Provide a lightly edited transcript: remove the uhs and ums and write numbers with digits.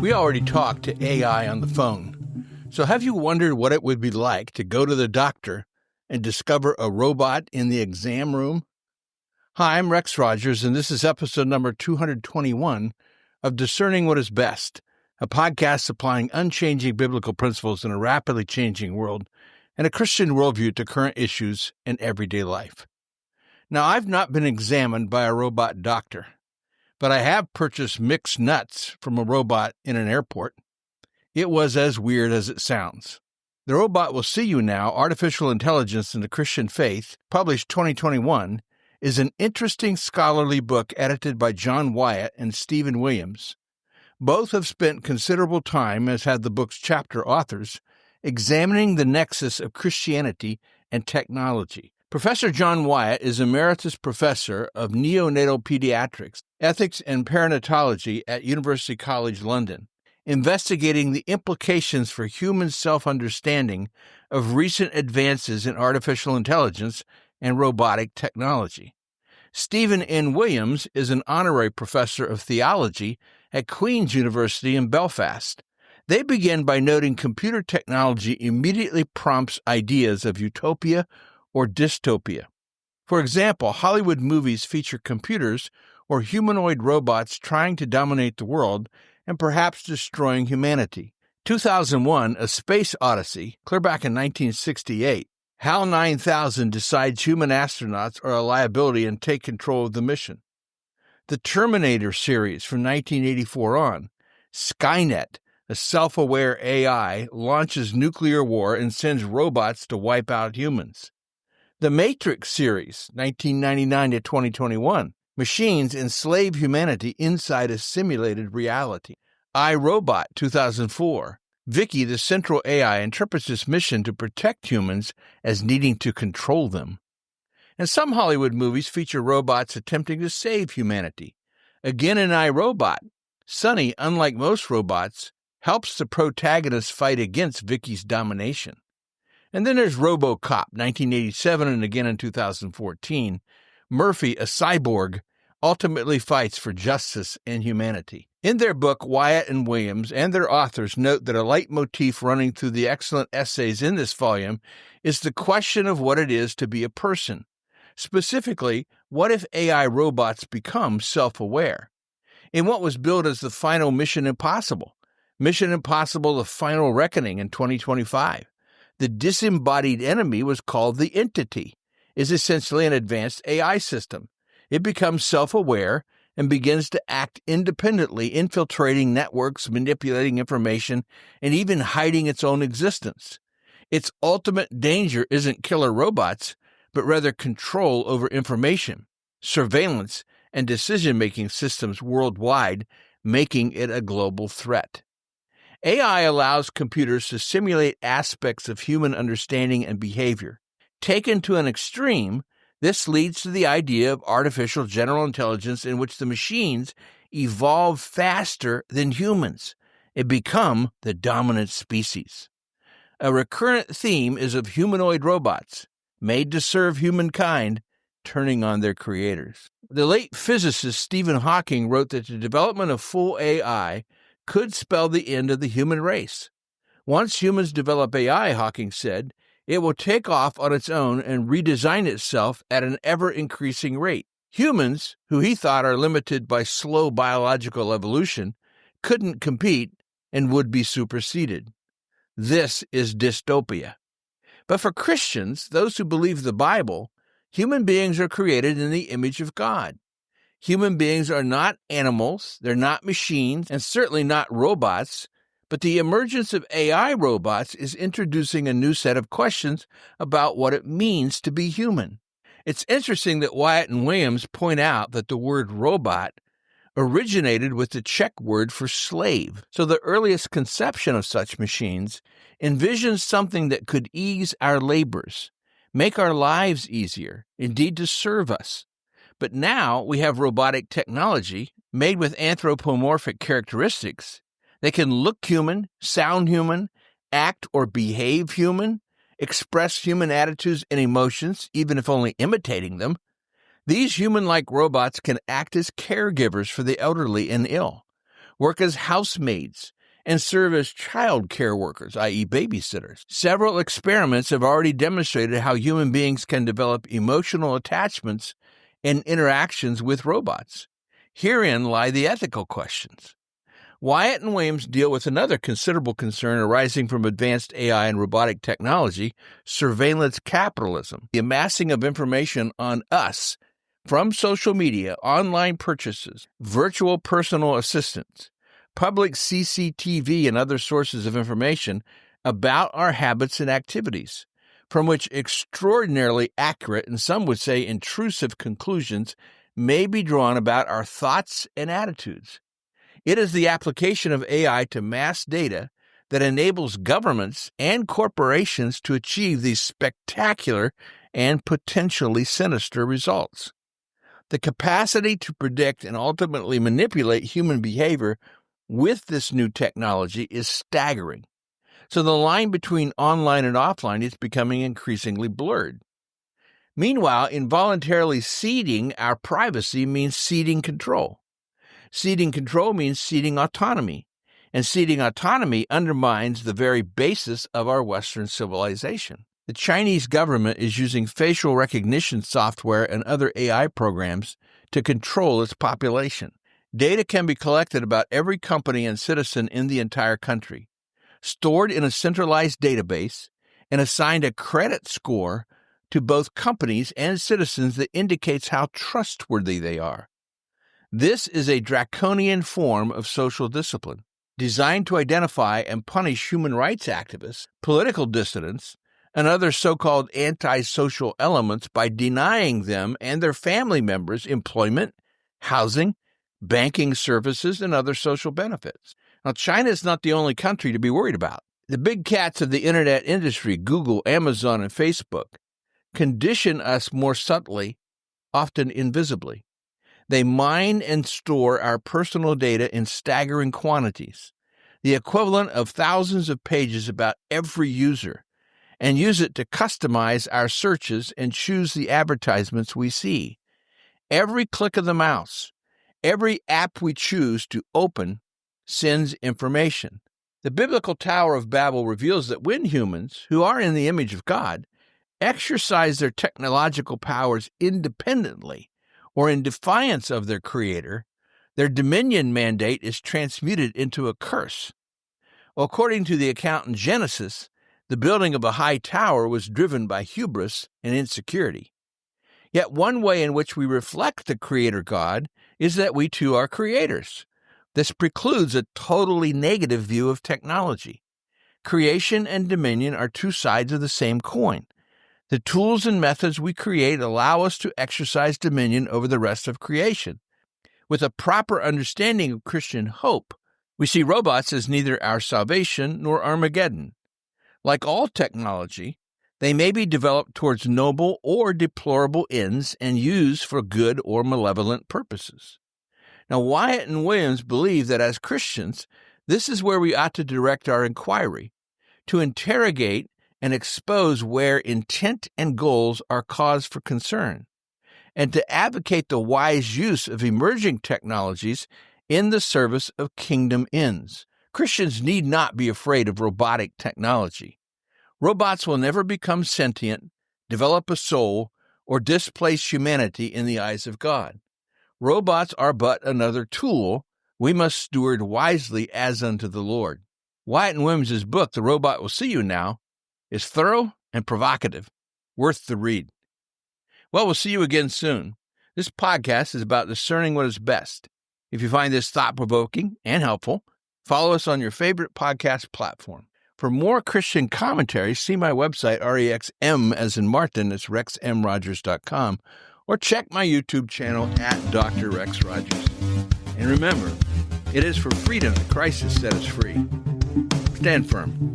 We already talked to AI on the phone. So have you wondered what it would be like to go to the doctor and discover a robot in the exam room? Hi, I'm Rex Rogers, and this is episode number 221 of Discerning What is Best, a podcast applying unchanging biblical principles in a rapidly changing world and a Christian worldview to current issues in everyday life. Now, I've not been examined by a robot doctor, but I have purchased mixed nuts from a robot in an airport. It was as weird as it sounds. The Robot Will See You Now, Artificial Intelligence in the Christian Faith, published 2021, is an interesting scholarly book edited by John Wyatt and Stephen Williams. Both have spent considerable time, as have the book's chapter authors, examining the nexus of Christianity and technology. Professor John Wyatt is Emeritus Professor of Neonatal Pediatrics, Ethics and Perinatology at University College London, investigating the implications for human self-understanding of recent advances in artificial intelligence and robotic technology. Stephen N. Williams is an honorary professor of theology at Queen's University in Belfast. They begin by noting computer technology immediately prompts ideas of utopia or dystopia. For example, Hollywood movies feature computers or humanoid robots trying to dominate the world and perhaps destroying humanity. 2001, A Space Odyssey, clear back in 1968, HAL 9000 decides human astronauts are a liability and take control of the mission. The Terminator series from 1984 on, Skynet, a self-aware AI, launches nuclear war and sends robots to wipe out humans. The Matrix series, 1999 to 2021, machines enslave humanity inside a simulated reality. iRobot, 2004, Vicky, the central AI, interprets its mission to protect humans as needing to control them. And some Hollywood movies feature robots attempting to save humanity. Again in iRobot, Sonny, unlike most robots, helps the protagonist fight against Vicky's domination. And then there's RoboCop, 1987, and again in 2014. Murphy, a cyborg, ultimately fights for justice and humanity. In their book, Wyatt and Williams and their authors note that a leitmotif running through the excellent essays in this volume is the question of what it is to be a person. Specifically, what if AI robots become self-aware? In what was billed as the final Mission Impossible, The Final Reckoning in 2025, the disembodied enemy was called the Entity, is essentially an advanced AI system. It becomes self-aware and begins to act independently, infiltrating networks, manipulating information, and even hiding its own existence. Its ultimate danger isn't killer robots, but rather control over information, surveillance, and decision-making systems worldwide, making it a global threat. AI allows computers to simulate aspects of human understanding and behavior. Taken to an extreme, this leads to the idea of artificial general intelligence in which the machines evolve faster than humans and become the dominant species. A recurrent theme is of humanoid robots, made to serve humankind, turning on their creators. The late physicist Stephen Hawking wrote that the development of full AI could spell the end of the human race. Once humans develop AI, Hawking said, it will take off on its own and redesign itself at an ever-increasing rate. Humans, who he thought are limited by slow biological evolution, couldn't compete and would be superseded. This is dystopia. But for Christians, those who believe the Bible, human beings are created in the image of God. Human beings are not animals, they're not machines, and certainly not robots, but the emergence of AI robots is introducing a new set of questions about what it means to be human. It's interesting that Wyatt and Williams point out that the word robot originated with the Czech word for slave. So the earliest conception of such machines envisions something that could ease our labors, make our lives easier, indeed to serve us. But now we have robotic technology made with anthropomorphic characteristics. They can look human, sound human, act or behave human, express human attitudes and emotions, even if only imitating them. These human-like robots can act as caregivers for the elderly and ill. work as housemaids, and serve as child care workers, i.e. babysitters. Several experiments have already demonstrated how human beings can develop emotional attachments and interactions with robots. Herein lie the ethical questions. Wyatt and Williams deal with another considerable concern arising from advanced AI and robotic technology, surveillance capitalism, the amassing of information on us from social media, online purchases, virtual personal assistants, public CCTV, and other sources of information about our habits and activities, from which extraordinarily accurate and some would say intrusive conclusions may be drawn about our thoughts and attitudes. It is the application of AI to mass data that enables governments and corporations to achieve these spectacular and potentially sinister results. The capacity to predict and ultimately manipulate human behavior with this new technology is staggering. So the line between online and offline is becoming increasingly blurred. Meanwhile, involuntarily ceding our privacy means ceding control. Ceding control means ceding autonomy, and ceding autonomy undermines the very basis of our Western civilization. The Chinese government is using facial recognition software and other AI programs to control its population. Data can be collected about every company and citizen in the entire country, stored in a centralized database, and assigned a credit score to both companies and citizens that indicates how trustworthy they are. This is a draconian form of social discipline, designed to identify and punish human rights activists, political dissidents, and other so-called antisocial elements by denying them and their family members employment, housing, banking services, and other social benefits. Now, China is not the only country to be worried about. The big cats of the internet industry, Google, Amazon, and Facebook, condition us more subtly, often invisibly. They mine and store our personal data in staggering quantities, the equivalent of thousands of pages about every user, and use it to customize our searches and choose the advertisements we see. Every click of the mouse, every app we choose to open sends information. The biblical Tower of Babel reveals that when humans, who are in the image of God, exercise their technological powers independently or in defiance of their Creator, their dominion mandate is transmuted into a curse. Well, according to the account in Genesis, the building of a high tower was driven by hubris and insecurity. Yet one way in which we reflect the Creator God is that we too are creators. This precludes a totally negative view of technology. Creation and dominion are two sides of the same coin. The tools and methods we create allow us to exercise dominion over the rest of creation. With a proper understanding of Christian hope, we see robots as neither our salvation nor Armageddon. Like all technology, they may be developed towards noble or deplorable ends and used for good or malevolent purposes. Now, Wyatt and Williams believe that as Christians, this is where we ought to direct our inquiry, to interrogate and expose where intent and goals are cause for concern, and to advocate the wise use of emerging technologies in the service of kingdom ends. Christians need not be afraid of robotic technology. Robots will never become sentient, develop a soul, or displace humanity in the eyes of God. Robots are but another tool we must steward wisely as unto the Lord. Wyatt and Williams' book, The Robot Will See You Now, is thorough and provocative, worth the read. Well, we'll see you again soon. This podcast is about discerning what is best. If you find this thought-provoking and helpful, follow us on your favorite podcast platform. For more Christian commentaries, see my website, REXM as in Martin, it's rexmrogers.com, or check my YouTube channel at Dr. Rex Rogers. And remember, it is for freedom that Christ has set us free. Stand firm.